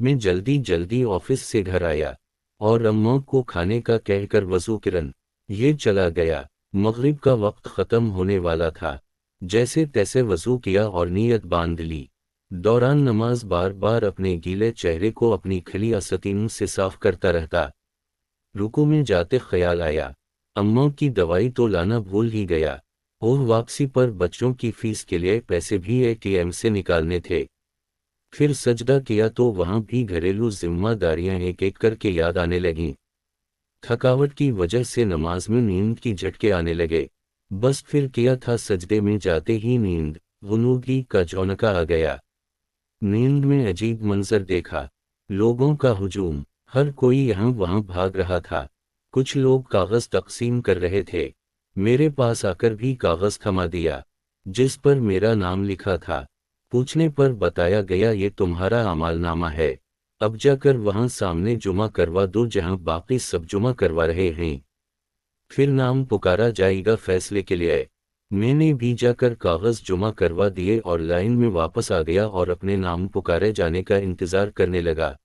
मैं जल्दी जल्दी ऑफिस से घर आया और अम्मा को खाने का कहकर वजू करन ये चला गया। मगरिब का वक्त ख़त्म होने वाला था। जैसे तैसे वजू किया और नीयत बांध ली। दौरान नमाज बार बार अपने गीले चेहरे को अपनी खली आस्तीन से साफ करता रहता। रुकू में जाते ख्याल आया, अम्मा की दवाई तो लाना भूल ही गया। ओह, वापसी पर बच्चों की फीस के लिए पैसे भी एटीएम से निकालने थे। फिर सजदा किया तो वहां भी घरेलू जिम्मेदारियां एक एक करके याद आने लगीं। थकावट की वजह से नमाज में नींद की झटके आने लगे। बस फिर किया था, सजदे में जाते ही नींद गुनूगी का झोंका आ गया। नींद में अजीब मंजर देखा, लोगों का हुजूम। हर कोई यहाँ वहाँ भाग रहा था। कुछ लोग कागज तकसीम कर रहे थे। मेरे पास आकर भी कागज थमा दिया जिस पर मेरा नाम लिखा था। पूछने पर बताया गया, ये तुम्हारा अमालनामा है, अब जाकर वहां सामने जुमा करवा दो जहां बाकी सब जुमा करवा रहे हैं। फिर नाम पुकारा जाएगा फैसले के लिए। मैंने भी जाकर कागज जुमा करवा दिए और लाइन में वापस आ गया और अपने नाम पुकारे जाने का इंतजार करने लगा।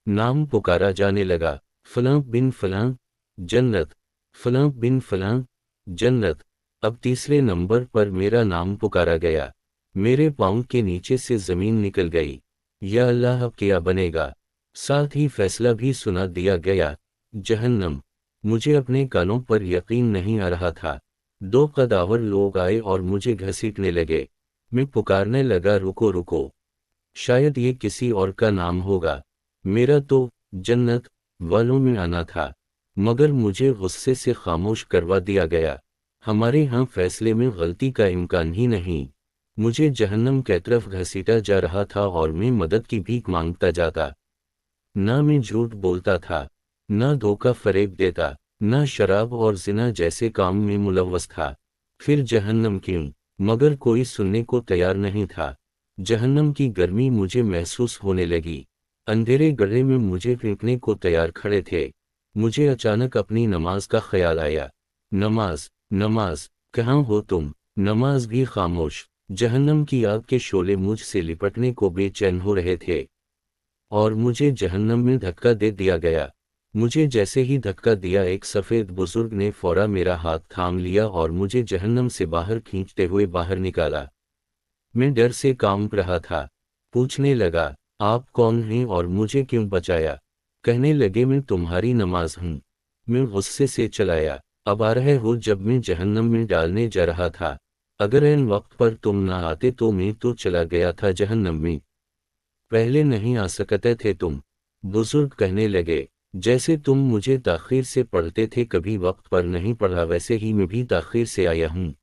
नाम पुकारा जाने लगा, फलां बिन फलां जन्नत, फलां बिन फलां जन्नत। अब तीसरे नंबर पर मेरा नाम पुकारा गया। मेरे पाँव के नीचे से जमीन निकल गई। या अल्लाह, अब क्या बनेगा? साथ ही फैसला भी सुना दिया गया, जहन्नम। मुझे अपने कानों पर यकीन नहीं आ रहा था। दो कदावर लोग आए और मुझे घसीटने लगे। मैं पुकारने लगा, रुको रुको, शायद ये किसी और का नाम होगा। मेरा तो जन्नत वालों में आना था, मगर मुझे गुस्से से खामोश करवा दिया गया। हमारे यहाँ फैसले में गलती का इम्कान ही नहीं। मुझे जहन्नम की तरफ घसीटा जा रहा था और मैं मदद की भीख मांगता जाता। ना मैं झूठ बोलता था, ना धोखा फरेब देता, ना शराब और जिना जैसे काम में मुलव्वस था। फिर जहन्नम क्यों? मगर कोई सुनने को तैयार नहीं था। जहन्नम की गर्मी मुझे महसूस होने लगी। अंधेरे गड्ढे में मुझे फेंकने को तैयार खड़े थे। मुझे अचानक अपनी नमाज का ख्याल आया। नमाज, नमाज, कहाँ हो तुम? नमाज भी खामोश। जहन्नम की आग के शोले मुझ से लिपटने को बेचैन हो रहे थे और मुझे जहन्नम में धक्का दे दिया गया। मुझे जैसे ही धक्का दिया, एक सफ़ेद बुजुर्ग ने फौरा मेरा हाथ थाम लिया और मुझे जहन्नम से बाहर खींचते हुए बाहर निकाला। मैं डर से कांप रहा था। पूछने लगा, आप कौन हैं और मुझे क्यों बचाया? कहने लगे, मैं तुम्हारी नमाज हूँ। मैं गुस्से से चलाया, अब आ रहे हो जब मैं जहन्नम में डालने जा रहा था। अगर इन वक्त पर तुम ना आते तो मैं तो चला गया था जहन्नम में। पहले नहीं आ सकते थे तुम। बुजुर्ग कहने लगे, जैसे तुम मुझे ताखीर से पढ़ते थे, कभी वक्त पर नहीं पढ़ा, वैसे ही मैं भी ताखीर से आया हूँ।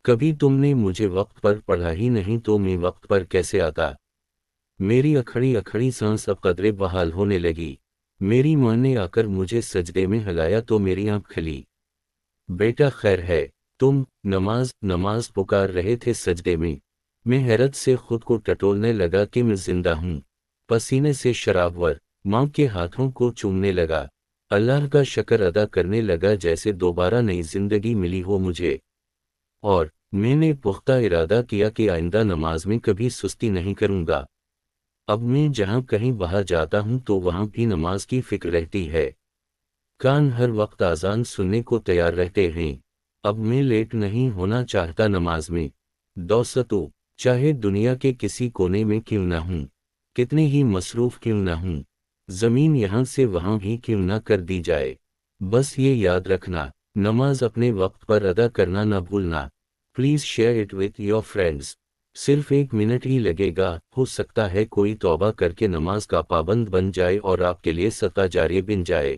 कभी तुमने मुझे वक्त पर पढ़ा ही नहीं तो मैं वक्त पर कैसे आता? मेरी अखड़ी अखड़ी सांस अब कदरे बहाल होने लगी। मेरी माँ ने आकर मुझे सजदे में हिलाया तो मेरी आँख खुली। बेटा खैर है? तुम नमाज नमाज पुकार रहे थे सजदे में। मैं हैरत से खुद को टटोलने लगा कि मैं जिंदा हूँ। पसीने से शराबवर माँ के हाथों को चूमने लगा। अल्लाह का शुक्र अदा करने लगा जैसे दोबारा नई जिंदगी मिली हो मुझे। और मैंने पुख्ता इरादा किया कि आइंदा नमाज में कभी सुस्ती नहीं करूँगा। अब मैं जहाँ कहीं बाहर जाता हूँ तो वहाँ भी नमाज की फिक्र रहती है। कान हर वक्त आज़ान सुनने को तैयार रहते हैं। अब मैं लेट नहीं होना चाहता नमाज में। दोस्तों, चाहे दुनिया के किसी कोने में क्यों ना हूँ, कितने ही मसरूफ क्यों ना हूँ, ज़मीन यहाँ से वहाँ भी क्यों ना कर दी जाए, बस ये याद रखना, नमाज अपने वक्त पर अदा करना ना भूलना। Please share it with your friends. सिर्फ 1 मिनट ही लगेगा, हो सकता है कोई तौबा करके नमाज का पाबंद बन जाए और आपके लिए सदका जारिया बन जाए।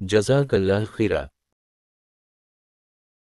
जज़ाकल्लाह खैरा।